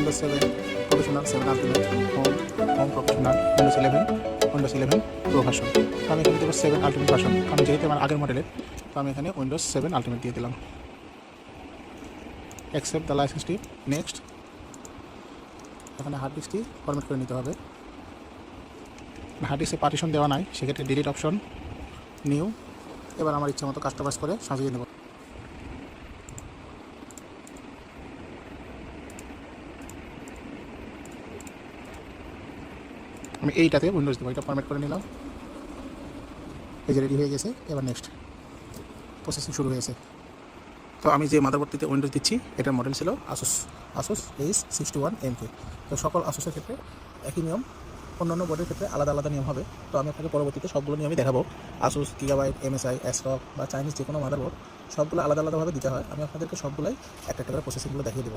Windows 7 professional, 7 ultimate, home professional, Windows 11 pro version. তো আমি এখানে দেবো 7 আলটিমেট ভার্সন, কারণ যেহেতু আমার আগের মডেলের, তো আমি এখানে উইন্ডোজ 7 আলটিমেট দিয়ে দিলাম। Accept the licence tip, next. এখানে হার্ড ডিস্কটি ফরম্যাট করে নিতে হবে। হার্ড ডিস্কে পার্টিশন দেওয়া নাই, সেক্ষেত্রে ডিলিট অপশন, নিউ। এবার আমার ইচ্ছা মতো কাস্টমাইজ করে সাজিয়ে নেব। আমি এইটাতে উইন্ডোজ দেবো, এটা ফরম্যাট করে নিলাম। এই যে রেডি হয়ে গেছে। এবার নেক্সট প্রসেসিং শুরু হয়েছে। তো আমি যে মাদারবোর্ডটিতে উইন্ডোজ দিচ্ছি, এটার মডেল ছিল আসুস ACE61MK। তো সকল আসুসের ক্ষেত্রে একই নিয়ম, অন্যান্য বোর্ডের ক্ষেত্রে আলাদা আলাদা নিয়ম হবে। তো আমি আপনাকে পরবর্তীতে সবগুলো নিয়মই দেখাবো। আসুস, গিগাবাইট, MSI, অ্যাস্ট্রক বা চাইনিজ যে কোনো মাদারবোর্ড, সবগুলো আলাদা আলাদাভাবে দিতে হয়। আমি আপনাদেরকে সবগুলাই একটা একটা করে প্রসেসিংগুলো দেখিয়ে দেবো।